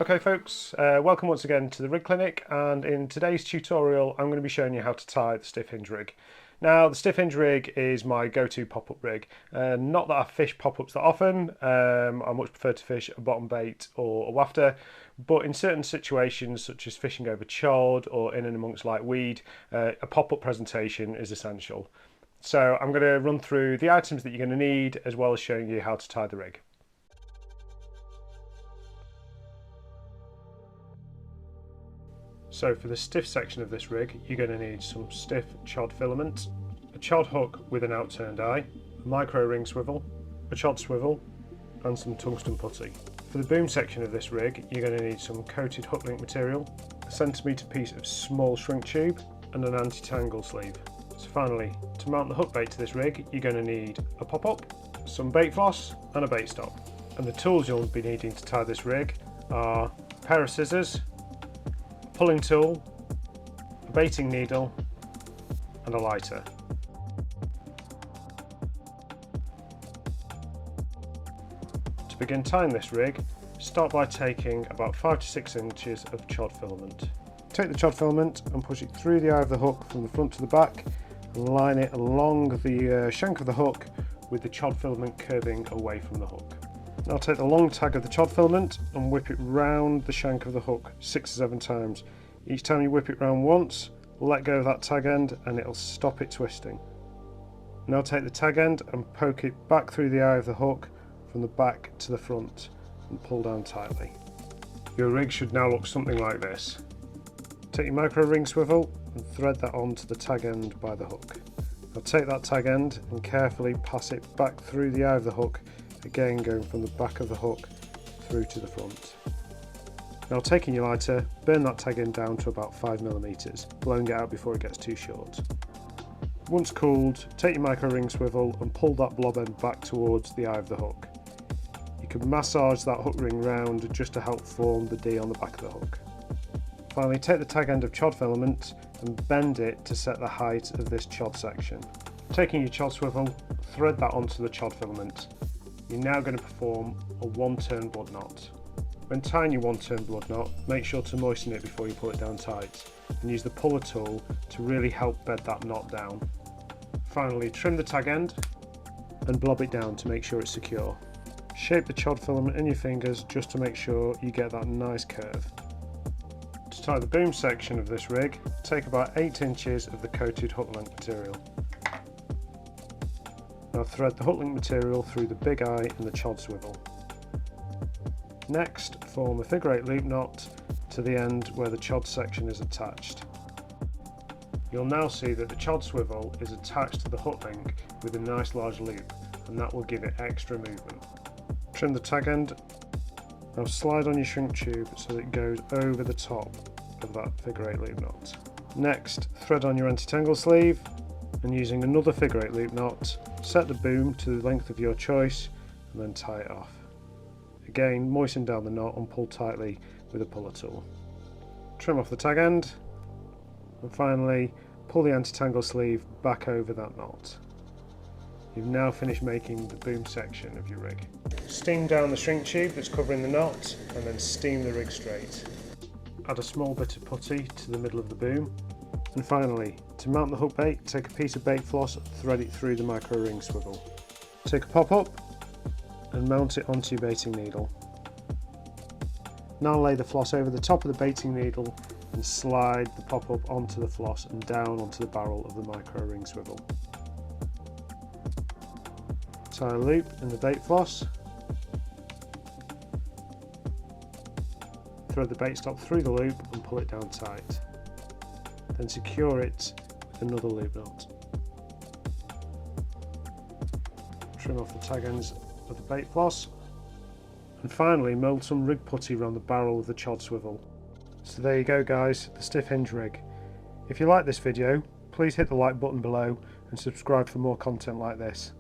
Okay folks, welcome once again to the Rig Clinic, and in today's tutorial I'm going to be showing you how to tie the Stiff Hinge Rig. Now the Stiff Hinge Rig is my go-to pop-up rig. Not that I fish pop-ups that often, I much prefer to fish a bottom bait or a wafter, but in certain situations such as fishing over chod or in and amongst light weed, a pop-up presentation is essential. So I'm going to run through the items that you're going to need as well as showing you how to tie the rig. So for the stiff section of this rig, you're going to need some stiff chod filament, a chod hook with an outturned eye, a micro ring swivel, a chod swivel, and some tungsten putty. For the boom section of this rig, you're going to need some coated hook link material, a centimetre piece of small shrink tube, and an anti-tangle sleeve. So finally, to mount the hook bait to this rig, you're going to need a pop-up, some bait floss, and a bait stop. And the tools you'll be needing to tie this rig are a pair of scissors, pulling tool, a baiting needle, and a lighter. To begin tying this rig, start by taking about 5 to 6 inches of chod filament. Take the chod filament and push it through the eye of the hook from the front to the back and line it along the shank of the hook with the chod filament curving away from the hook. Now take the long tag of the chod filament and whip it round the shank of the hook 6 or 7 times. Each time you whip it round once, let go of that tag end and it'll stop it twisting. Now take the tag end and poke it back through the eye of the hook from the back to the front and pull down tightly. Your rig should now look something like this. Take your micro ring swivel and thread that onto the tag end by the hook. Now take that tag end and carefully pass it back through the eye of the hook, again going from the back of the hook through to the front. Now taking your lighter, burn that tag end down to about 5mm, blowing it out before it gets too short. Once cooled, take your micro ring swivel and pull that blob end back towards the eye of the hook. You can massage that hook ring round just to help form the D on the back of the hook. Finally, take the tag end of chod filament and bend it to set the height of this chod section. Taking your chod swivel, thread that onto the chod filament. You're now going to perform a 1-turn blood knot. When tying your 1-turn blood knot, make sure to moisten it before you pull it down tight and use the puller tool to really help bed that knot down. Finally, trim the tag end and blob it down to make sure it's secure. Shape the chod filament in your fingers just to make sure you get that nice curve. To tie the boom section of this rig, take about 8 inches of the coated hook link material. Now thread the hook link material through the big eye and the chod swivel. Next, form a figure 8 loop knot to the end where the chod section is attached. You'll now see that the chod swivel is attached to the hook link with a nice large loop, and that will give it extra movement. Trim the tag end. Now slide on your shrink tube so that it goes over the top of that figure 8 loop knot. Next, thread on your anti-tangle sleeve and using another figure 8 loop knot, set the boom to the length of your choice and then tie it off. Again, moisten down the knot and pull tightly with a puller tool. Trim off the tag end and finally pull the anti-tangle sleeve back over that knot. You've now finished making the boom section of your rig. Steam down the shrink tube that's covering the knot and then steam the rig straight. Add a small bit of putty to the middle of the boom. And finally, to mount the hook bait, take a piece of bait floss and thread it through the micro ring swivel. Take a pop-up and mount it onto your baiting needle. Now lay the floss over the top of the baiting needle and slide the pop-up onto the floss and down onto the barrel of the micro ring swivel. Tie a loop in the bait floss. Thread the bait stop through the loop and pull it down tight. Then secure it with another loop knot. Trim off the tag ends of the bait floss. And finally, mould some rig putty around the barrel of the chod swivel. So there you go guys, the Stiff Hinge Rig. If you like this video, please hit the like button below and subscribe for more content like this.